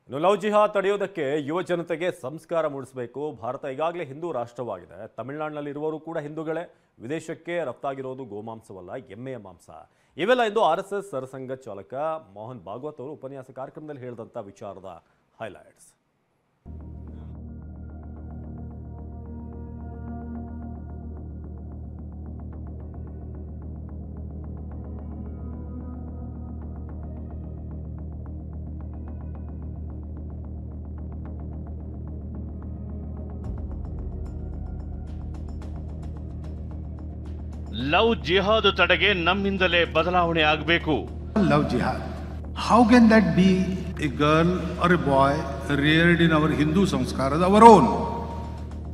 ಇನ್ನು ಲವ್ ಜಿಹಾದ್ ತಡೆಯೋದಕ್ಕೆ ಯುವ ಜನತೆಗೆ ಸಂಸ್ಕಾರ ಮೂಡಿಸಬೇಕು. ಭಾರತ ಈಗಾಗಲೇ ಹಿಂದೂ ರಾಷ್ಟ್ರವಾಗಿದೆ. ತಮಿಳುನಾಡಿನಲ್ಲಿರುವವರು ಕೂಡ ಹಿಂದೂಗಳೇ. ವಿದೇಶಕ್ಕೆ ರಫ್ತಾಗಿರೋದು ಗೋಮಾಂಸವಲ್ಲ, ಎಮ್ಮೆಯ ಮಾಂಸ. ಇವೆಲ್ಲ ಇಂದು RSS ಸರಸಂಘ ಚಾಲಕ ಮೋಹನ್ ಭಾಗವತ್ ಅವರು ಉಪನ್ಯಾಸ ಕಾರ್ಯಕ್ರಮದಲ್ಲಿ ಹೇಳಿದಂಥ ವಿಚಾರದ ಹೈಲೈಟ್ಸ್. ಲವ್ ಜಿಹಾದ್ ತಡೆಗೆ ನಮ್ಮಿಂದಲೇ ಬದಲಾವಣೆ ಆಗಬೇಕು. Love jihad. How can that be a girl or a boy reared in our Hindu sanskaras, our own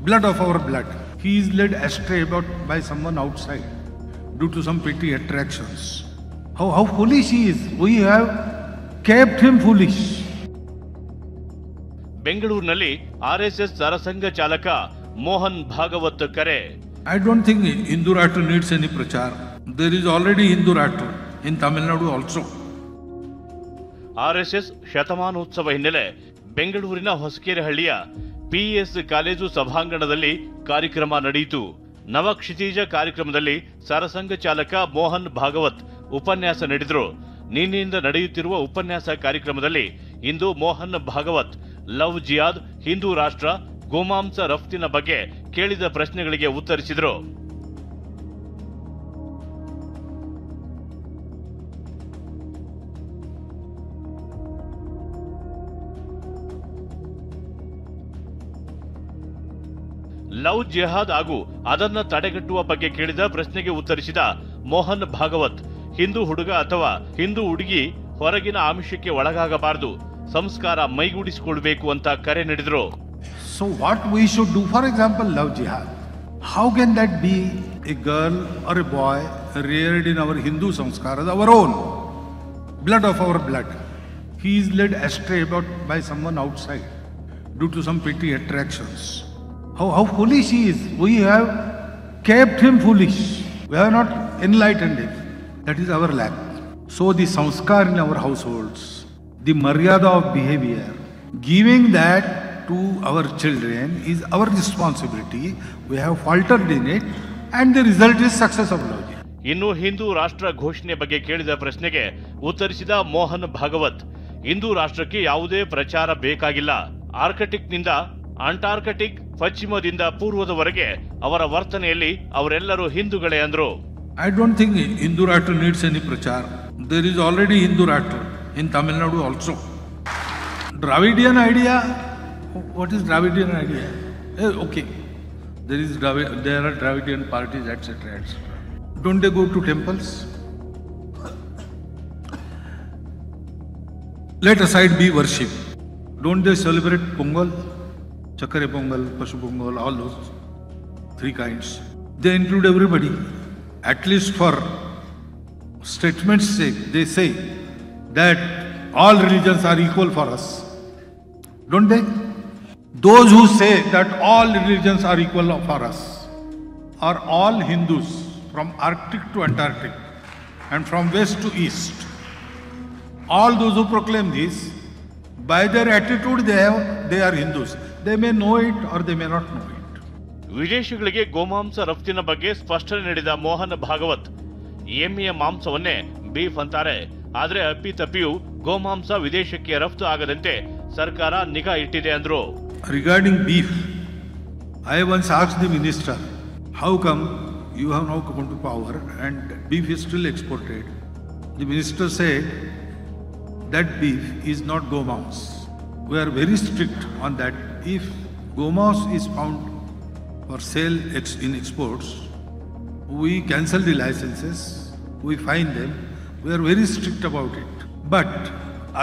blood of our blood? He is led astray by someone outside due to some petty attractions. How foolish he is. We have kept him foolish. ಬೆಂಗಳೂರಿನಲ್ಲಿ RSS ಸರಸಂಘ ಚಾಲಕ ಮೋಹನ್ ಭಾಗವತ್ ಕರೆ. I don't think Hindu Rashtra needs any prachar. There is already Hindu Rashtra in Tamil Nadu also. RSS ಶತಮಾನೋತ್ಸವ ಹಿನ್ನೆಲೆ ಬೆಂಗಳೂರಿನ ಹೊಸಕೆರೆಹಳ್ಳಿಯ PES college ಸಭಾಂಗಣದಲ್ಲಿ ಕಾರ್ಯಕ್ರಮ ನಡೆಯಿತು. ನವಕ್ಷಿತಿಜ ಕಾರ್ಯಕ್ರಮದಲ್ಲಿ ಸರಸಂಘ ಚಾಲಕ ಮೋಹನ್ ಭಾಗವತ್ ಉಪನ್ಯಾಸ ನೀಡಿದರು. ನಿನ್ನೆಯಿಂದ ನಡೆಯುತ್ತಿರುವ ಉಪನ್ಯಾಸ ಕಾರ್ಯಕ್ರಮದಲ್ಲಿ ಇಂದು ಮೋಹನ್ ಭಾಗವತ್ ಲವ್ ಜಿಹಾದ್, ಹಿಂದೂ ರಾಷ್ಟ್ರ, ಗೋಮಾಂಸ ರಫ್ತಿನ ಬಗ್ಗೆ ಕೇಳಿದ ಪ್ರಶ್ನೆಗಳಿಗೆ ಉತ್ತರಿಸಿದರು. ಲವ್ ಜಿಹಾದ್ ಹಾಗೂ ಅದನ್ನ ತಡೆಗಟ್ಟುವ ಬಗ್ಗೆ ಕೇಳಿದ ಪ್ರಶ್ನೆಗೆ ಉತ್ತರಿಸಿದ ಮೋಹನ್ ಭಾಗವತ್, ಹಿಂದೂ ಹುಡುಗ ಅಥವಾ ಹಿಂದೂ ಹುಡುಗಿ ಹೊರಗಿನ ಆಮಿಷಕ್ಕೆ ಒಳಗಾಗಬಾರದು, ಸಂಸ್ಕಾರ ಮೈಗೂಡಿಸಿಕೊಳ್ಳಬೇಕು ಅಂತ ಕರೆ ನೀಡಿದರು. So what we should do, for example, love jihad. How can that be a girl or a boy reared in our Hindu sanskaras, our own blood of our blood? He is led astray by someone outside due to some petty attractions. How foolish he is. We have kept him foolish. We have not enlightened him. That is our lack. So the sanskar in our households, the maryada of behavior, giving that to our children is our responsibility. We have faltered in it and the result is success of love. ಇನ್ನು ಹಿಂದೂ ರಾಷ್ಟ್ರ ಘೋಷಣೆ ಬಗ್ಗೆ ಕೇಳಿದ ಪ್ರಶ್ನೆಗೆ ಉತ್ತರಿಸಿದ ಮೋಹನ್ ಭಾಗವತ್, ಹಿಂದೂ ರಾಷ್ಟ್ರಕ್ಕೆ ಯಾವುದೇ ಪ್ರಚಾರ ಬೇಕಾಗಿಲ್ಲ. ಆರ್ಕಟಿಕ್ ನಿಂದ ಅಂಟಾರ್ಕಟಿಕ್, ಪಶ್ಚಿಮದಿಂದ ಪೂರ್ವದವರೆಗೆ ಅವರ ವರ್ತನೆಯಲ್ಲಿ ಅವರೆಲ್ಲರೂ ಹಿಂದೂಗಳೇ ಅಂದ್ರು. I don't think Hindu Rashtra needs any prachar. There is already Hindu Rashtra in Tamil Nadu also. Dravidian idea. What is Dravidian idea? Okay, there are Dravidian parties, etc., etc. Don't they go to temples? Let aside be worship. Don't they celebrate Pongal, Chakare Pongal, Pashu Pongal, all those three kinds? They include everybody. At least for statement's sake, they say that all religions are equal for us. Don't they? Those who say that all religions are equal for us are all Hindus from Arctic to Antarctic and from west to east. All those who proclaim this, by their attitude they are Hindus. They may know it or they may not know it. ವಿದೇಶಗಳಿಗೆ ಗೋಮಾಂಸ ರಫ್ತಿನ ಬಗ್ಗೆ ಸ್ಪಷ್ಟನೆ ನೀಡಿದ ಮೋಹನ್ ಭಾಗವತ್, ಎಮ್ಮೆಯ ಮಾಂಸವನ್ನೇ beef ಅಂತಾರೆ. ಆದ್ರೆ ಅಪ್ಪಿತಪ್ಪಿಯೂ ಗೋಮಾಂಸ ವಿದೇಶಕ್ಕೆ ರಫ್ತು ಆಗದಂತೆ ಸರ್ಕಾರ ನಿಗಾ ಇಟ್ಟಿದೆ ಅಂದ್ರು. Regarding beef, I once asked the minister, how come you have now come to power and beef is still exported? The minister said that beef is not gomouse. We are very strict on that. If gomouse is found for sale in exports, we cancel the licenses, we fine them. We are very strict about it. But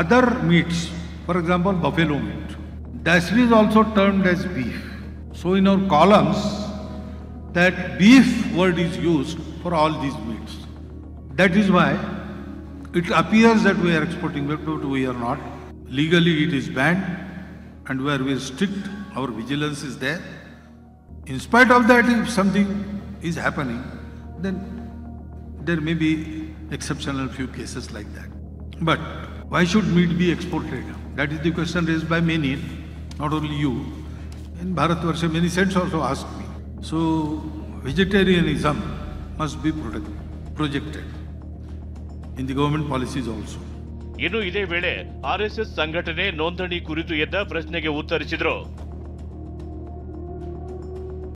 other meats, for example, buffalo meat, that is also termed as beef. So in our columns, that beef word is used for all these meats. That is why it appears that we are exporting beef, but we are not. Legally it is banned and we are very strict. Our vigilance is there. In spite of that, if something is happening, then there may be exceptional few cases like that. But Why should meat be exported? That is the question raised by many, not only you. In Bharatvarsha, many saints also asked me. So, vegetarianism must be projected in the government policies also. ಇನ್ನು ಇದೇ ವೇಳೆ RSS ಸಂಘಟನೆ ನೋಂದಣಿ ಕುರಿತು ಎದ್ದ ಪ್ರಶ್ನೆಗೆ ಉತ್ತರಿಸಿದರು.